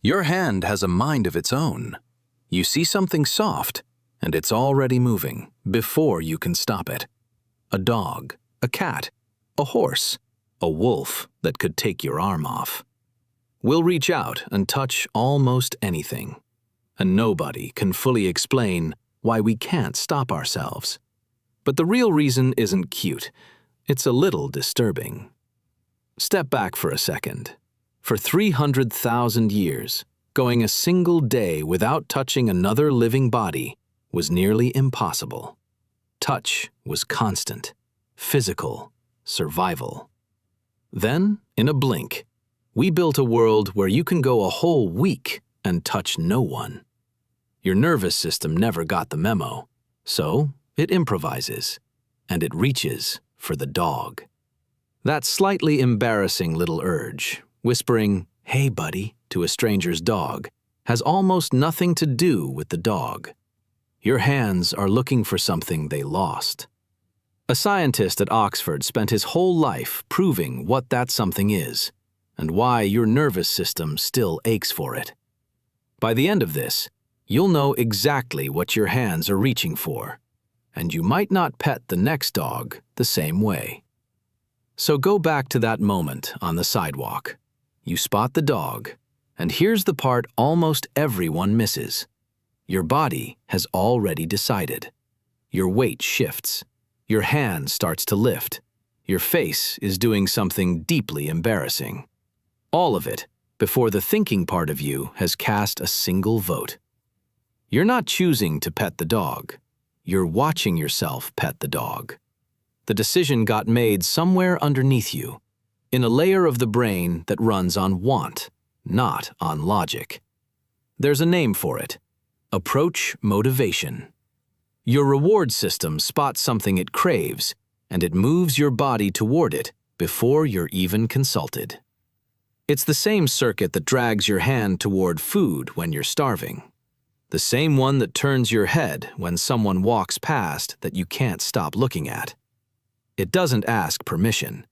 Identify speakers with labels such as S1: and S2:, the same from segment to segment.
S1: Your hand has a mind of its own. You see something soft, and it's already moving before you can stop it. A dog, a cat, a horse, a wolf that could take your arm off. We'll reach out and touch almost anything, and nobody can fully explain why we can't stop ourselves. But the real reason isn't cute. It's a little disturbing. Step back for a second. For 300,000 years, going a single day without touching another living body was nearly impossible. Touch was constant, physical, survival. Then, in a blink, we built a world where you can go a whole week and touch no one. Your nervous system never got the memo, so it improvises, and it reaches for the dog. That slightly embarrassing little urge, whispering, "Hey, buddy," to a stranger's dog, has almost nothing to do with the dog. Your hands are looking for something they lost. A scientist at Oxford spent his whole life proving what that something is, and why your nervous system still aches for it. By the end of this, you'll know exactly what your hands are reaching for, and you might not pet the next dog the same way. So go back to that moment on the sidewalk. You spot the dog, and here's the part almost everyone misses. Your body has already decided. Your weight shifts. Your hand starts to lift. Your face is doing something deeply embarrassing. All of it before the thinking part of you has cast a single vote. You're not choosing to pet the dog. You're watching yourself pet the dog. The decision got made somewhere underneath you, in a layer of the brain that runs on want, not on logic. There's a name for it: approach motivation. Your reward system spots something it craves, and it moves your body toward it before you're even consulted. It's the same circuit that drags your hand toward food when you're starving. The same one that turns your head when someone walks past that you can't stop looking at. It doesn't ask permission.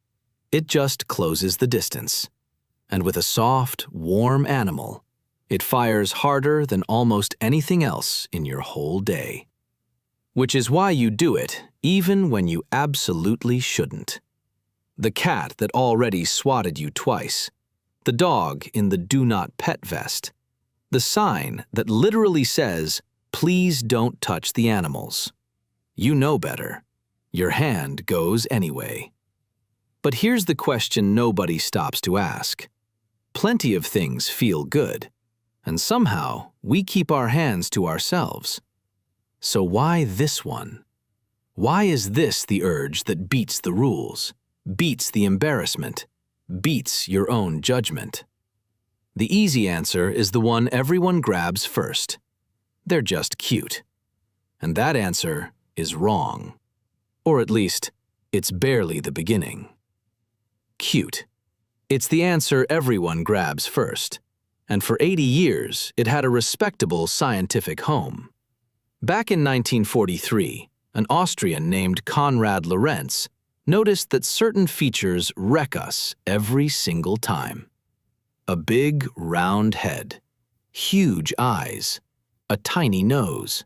S1: It just closes the distance. And with a soft, warm animal, it fires harder than almost anything else in your whole day. Which is why you do it, even when you absolutely shouldn't. The cat that already swatted you twice. The dog in the do not pet vest. The sign that literally says, "Please don't touch the animals." You know better. Your hand goes anyway. But here's the question nobody stops to ask. Plenty of things feel good, and somehow we keep our hands to ourselves. So why this one? Why is this the urge that beats the rules, beats the embarrassment, beats your own judgment? The easy answer is the one everyone grabs first. They're just cute. And that answer is wrong. Or at least, it's barely the beginning. Cute. It's the answer everyone grabs first. And for 80 years, it had a respectable scientific home. Back in 1943, an Austrian named Konrad Lorenz noticed that certain features wreck us every single time. A big, round head, huge eyes, a tiny nose,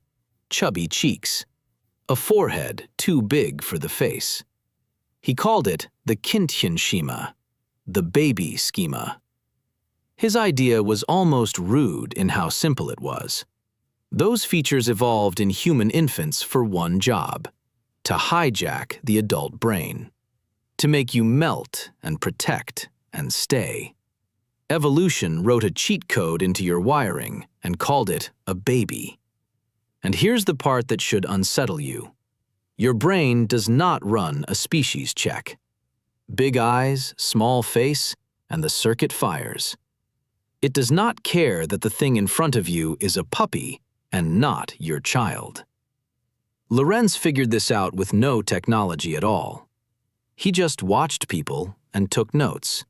S1: chubby cheeks, a forehead too big for the face. He called it the Kindchenschema, the baby schema. His idea was almost rude in how simple it was. Those features evolved in human infants for one job: to hijack the adult brain, to make you melt and protect and stay. Evolution wrote a cheat code into your wiring and called it a baby. And here's the part that should unsettle you. Your brain does not run a species check. Big eyes, small face, and the circuit fires. It does not care that the thing in front of you is a puppy and not your child. Lorenz figured this out with no technology at all. He just watched people and took notes.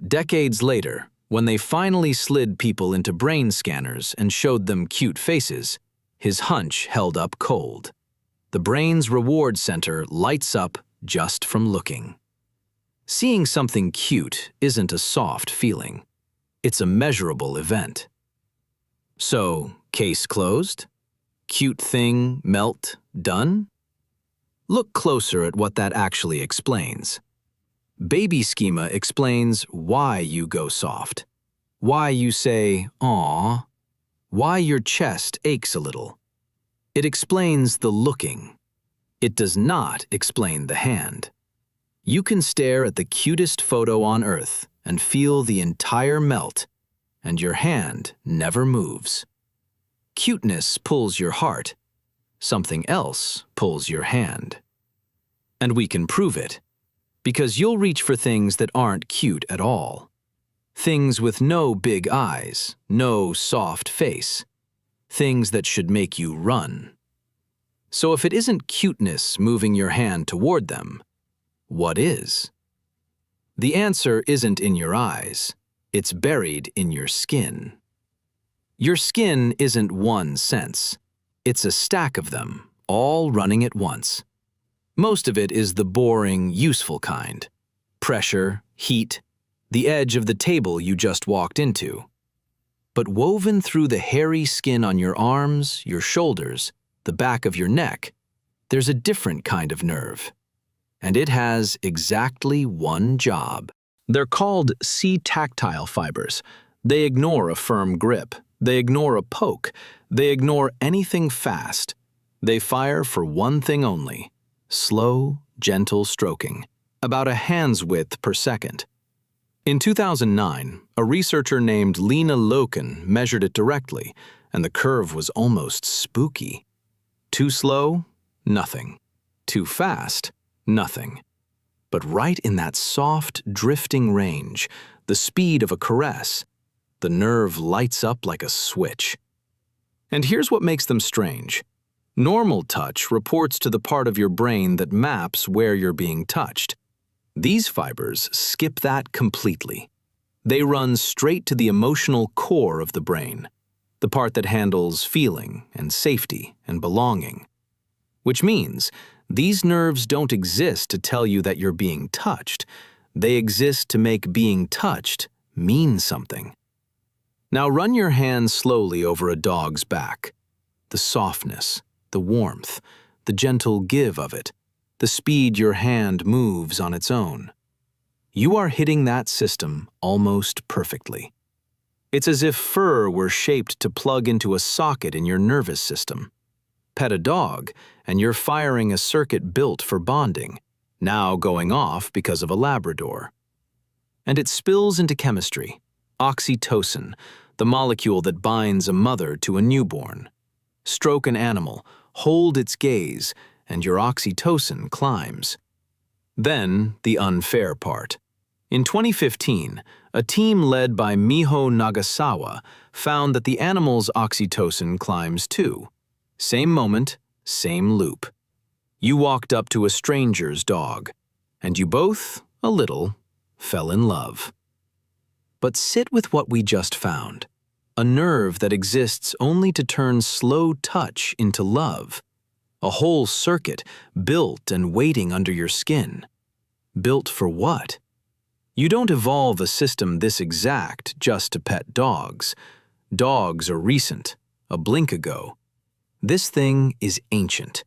S1: Decades later, when they finally slid people into brain scanners and showed them cute faces, his hunch held up cold. The brain's reward center lights up just from looking. Seeing something cute isn't a soft feeling. It's a measurable event. So, case closed? Cute thing, melt, done? Look closer at what that actually explains. Baby schema explains why you go soft, why you say, "Aw," why your chest aches a little. It explains the looking. It does not explain the hand. You can stare at the cutest photo on earth and feel the entire melt, and your hand never moves. Cuteness pulls your heart. Something else pulls your hand. And we can prove it, because you'll reach for things that aren't cute at all. Things with no big eyes, no soft face. Things that should make you run. So if it isn't cuteness moving your hand toward them, what is? The answer isn't in your eyes. It's buried in your skin. Your skin isn't one sense. It's a stack of them, all running at once. Most of it is the boring, useful kind. Pressure, heat, the edge of the table you just walked into. But woven through the hairy skin on your arms, your shoulders, the back of your neck, there's a different kind of nerve. And it has exactly one job. They're called C-tactile fibers. They ignore a firm grip. They ignore a poke. They ignore anything fast. They fire for one thing only: slow, gentle stroking, about a hand's width per second. In 2009, a researcher named Lena Loken measured it directly, and the curve was almost spooky. Too slow? Nothing. Too fast? Nothing. But right in that soft, drifting range, the speed of a caress, the nerve lights up like a switch. And here's what makes them strange. Normal touch reports to the part of your brain that maps where you're being touched. These fibers skip that completely. They run straight to the emotional core of the brain, the part that handles feeling and safety and belonging. Which means these nerves don't exist to tell you that you're being touched. They exist to make being touched mean something. Now run your hand slowly over a dog's back. The softness, the warmth, the gentle give of it, the speed your hand moves on its own. You are hitting that system almost perfectly. It's as if fur were shaped to plug into a socket in your nervous system. Pet a dog, and you're firing a circuit built for bonding, now going off because of a Labrador. And it spills into chemistry. Oxytocin, the molecule that binds a mother to a newborn. Stroke an animal, hold its gaze, and your oxytocin climbs. Then, the unfair part. In 2015, a team led by Miho Nagasawa found that the animal's oxytocin climbs too. Same moment, same loop. You walked up to a stranger's dog, and you both, a little, fell in love. But sit with what we just found. A nerve that exists only to turn slow touch into love. A whole circuit built and waiting under your skin. Built for what? You don't evolve a system this exact just to pet dogs. Dogs are recent, a blink ago. This thing is ancient.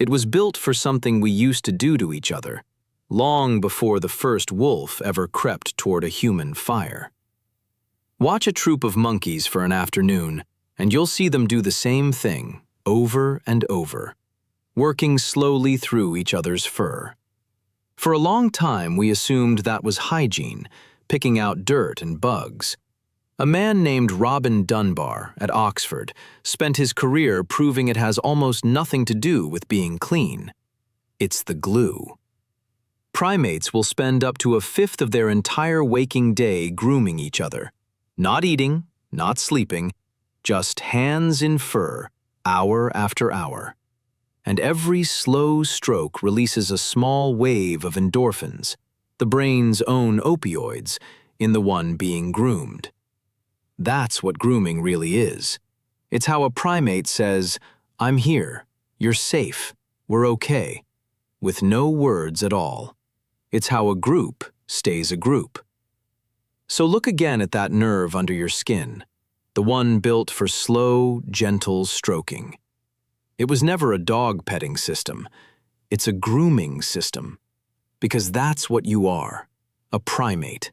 S1: It was built for something we used to do to each other, long before the first wolf ever crept toward a human fire. Watch a troop of monkeys for an afternoon, and you'll see them do the same thing, over and over, working slowly through each other's fur. For a long time, we assumed that was hygiene, picking out dirt and bugs. A man named Robin Dunbar at Oxford spent his career proving it has almost nothing to do with being clean. It's the glue. Primates will spend up to a fifth of their entire waking day grooming each other. Not eating, not sleeping, just hands in fur, hour after hour. And every slow stroke releases a small wave of endorphins, the brain's own opioids, in the one being groomed. That's what grooming really is. It's how a primate says, "I'm here, you're safe, we're okay," with no words at all. It's how a group stays a group. So look again at that nerve under your skin, the one built for slow, gentle stroking. It was never a dog petting system. It's a grooming system. Because that's what you are, a primate.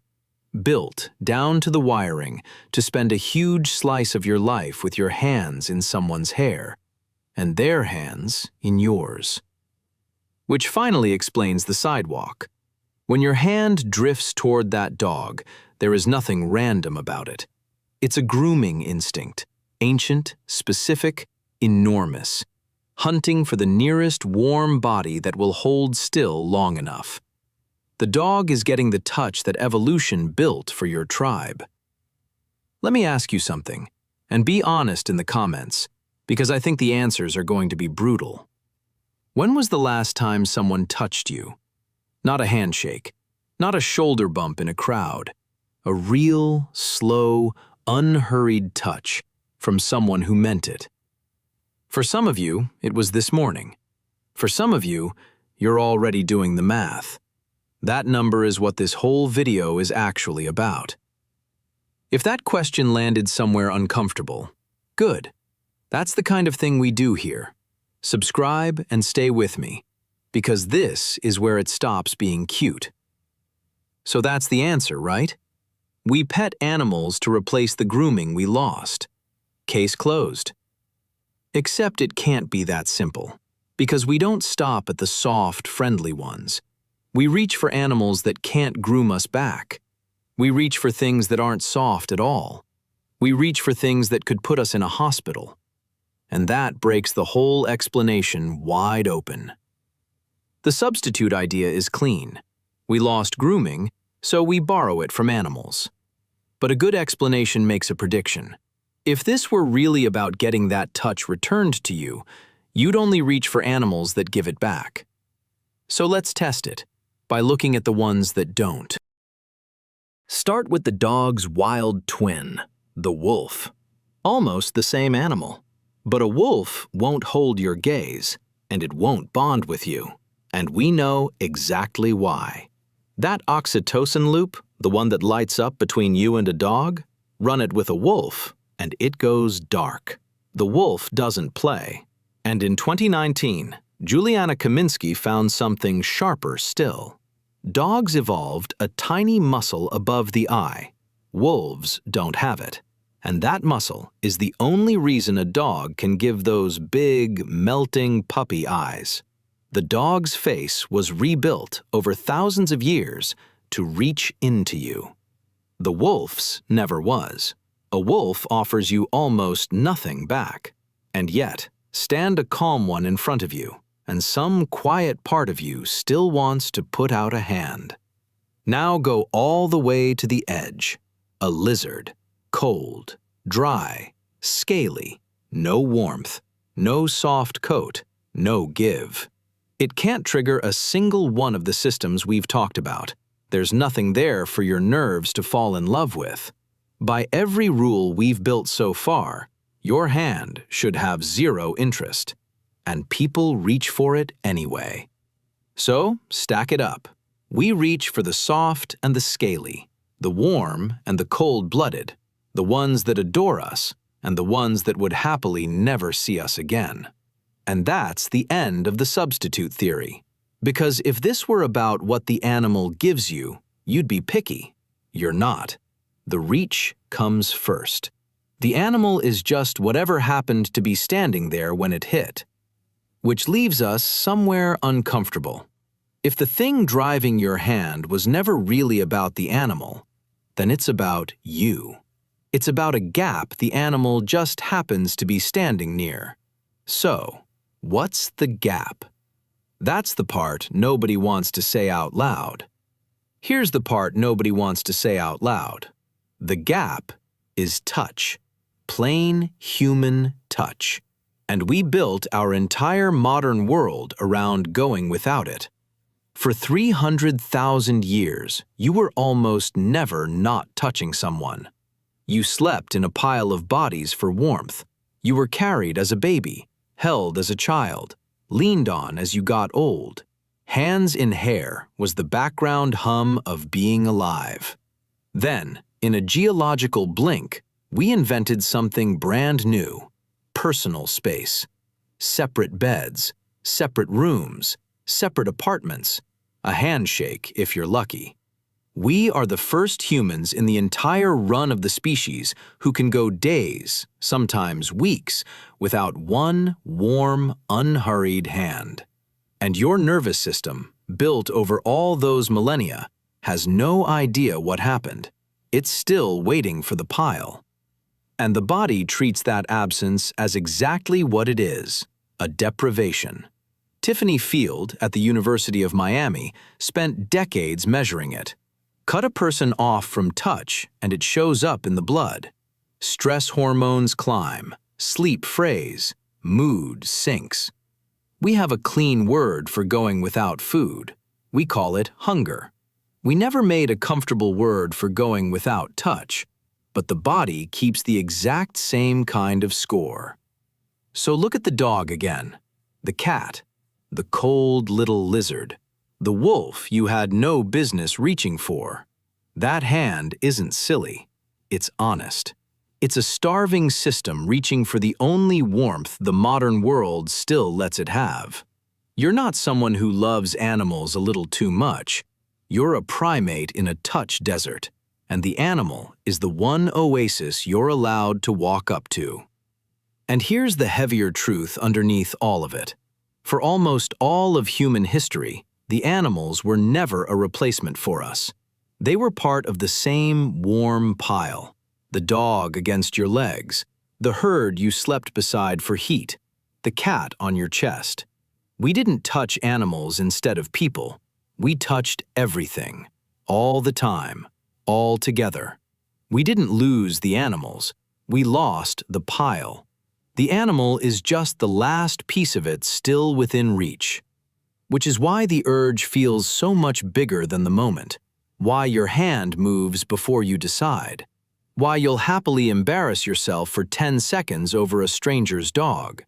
S1: Built, down to the wiring, to spend a huge slice of your life with your hands in someone's hair, and their hands in yours. Which finally explains the sidewalk. When your hand drifts toward that dog, there is nothing random about it. It's a grooming instinct, ancient, specific, enormous, hunting for the nearest warm body that will hold still long enough. The dog is getting the touch that evolution built for your tribe. Let me ask you something, and be honest in the comments, because I think the answers are going to be brutal. When was the last time someone touched you? Not a handshake, not a shoulder bump in a crowd. A real, slow, unhurried touch from someone who meant it. For some of you, it was this morning. For some of you, you're already doing the math. That number is what this whole video is actually about. If that question landed somewhere uncomfortable, good. That's the kind of thing we do here. Subscribe and stay with me, because this is where it stops being cute. So that's the answer, right? We pet animals to replace the grooming we lost. Case closed. Except it can't be that simple, because we don't stop at the soft, friendly ones. We reach for animals that can't groom us back. We reach for things that aren't soft at all. We reach for things that could put us in a hospital. And that breaks the whole explanation wide open. The substitute idea is clean. We lost grooming, so we borrow it from animals. But a good explanation makes a prediction. If this were really about getting that touch returned to you, you'd only reach for animals that give it back. So let's test it by looking at the ones that don't. Start with the dog's wild twin, the wolf. Almost the same animal. But a wolf won't hold your gaze, and it won't bond with you. And we know exactly why. That oxytocin loop, the one that lights up between you and a dog, run it with a wolf, and it goes dark. The wolf doesn't play. And in 2019, Juliana Kaminsky found something sharper still. Dogs evolved a tiny muscle above the eye. Wolves don't have it. And that muscle is the only reason a dog can give those big, melting puppy eyes. The dog's face was rebuilt over thousands of years to reach into you. The wolf's never was. A wolf offers you almost nothing back. And yet, stand a calm one in front of you, and some quiet part of you still wants to put out a hand. Now go all the way to the edge. A lizard. Cold, dry, scaly, no warmth, no soft coat, no give. It can't trigger a single one of the systems we've talked about. There's nothing there for your nerves to fall in love with. By every rule we've built so far, your hand should have zero interest. And people reach for it anyway. So, stack it up. We reach for the soft and the scaly, the warm and the cold-blooded, the ones that adore us, and the ones that would happily never see us again. And that's the end of the substitute theory. Because if this were about what the animal gives you, you'd be picky. You're not. The reach comes first. The animal is just whatever happened to be standing there when it hit. Which leaves us somewhere uncomfortable. If the thing driving your hand was never really about the animal, then it's about you. It's about a gap the animal just happens to be standing near. So, what's the gap? That's the part nobody wants to say out loud. Here's the part nobody wants to say out loud. The gap is touch. Plain human touch. And we built our entire modern world around going without it. For 300,000 years, you were almost never not touching someone. You slept in a pile of bodies for warmth. You were carried as a baby, held as a child, leaned on as you got old. Hands in hair was the background hum of being alive. Then, in a geological blink, we invented something brand new: personal space. Separate beds, separate rooms, separate apartments, a handshake if you're lucky. We are the first humans in the entire run of the species who can go days, sometimes weeks, without one warm, unhurried hand. And your nervous system, built over all those millennia, has no idea what happened. It's still waiting for the pile. And the body treats that absence as exactly what it is: a deprivation. Tiffany Field at the University of Miami spent decades measuring it. Cut a person off from touch and it shows up in the blood. Stress hormones climb, sleep frays, mood sinks. We have a clean word for going without food. We call it hunger. We never made a comfortable word for going without touch, but the body keeps the exact same kind of score. So look at the dog again, the cat, the cold little lizard, the wolf you had no business reaching for. That hand isn't silly, it's honest. It's a starving system reaching for the only warmth the modern world still lets it have. You're not someone who loves animals a little too much. You're a primate in a touch desert, and the animal is the one oasis you're allowed to walk up to. And here's the heavier truth underneath all of it. For almost all of human history, the animals were never a replacement for us. They were part of the same warm pile: the dog against your legs, the herd you slept beside for heat, the cat on your chest. We didn't touch animals instead of people. We touched everything, all the time, all together. We didn't lose the animals. We lost the pile. The animal is just the last piece of it still within reach. Which is why the urge feels so much bigger than the moment, why your hand moves before you decide, why you'll happily embarrass yourself for 10 seconds over a stranger's dog.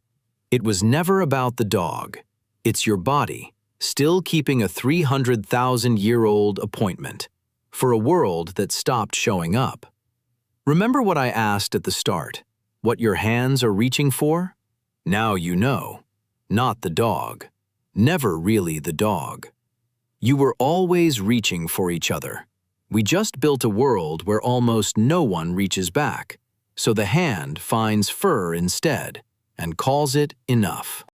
S1: It was never about the dog. It's your body, still keeping a 300,000-year-old appointment for a world that stopped showing up. Remember what I asked at the start? What your hands are reaching for? Now you know. Not the dog. Never really the dog. You were always reaching for each other. We just built a world where almost no one reaches back, so the hand finds fur instead and calls it enough.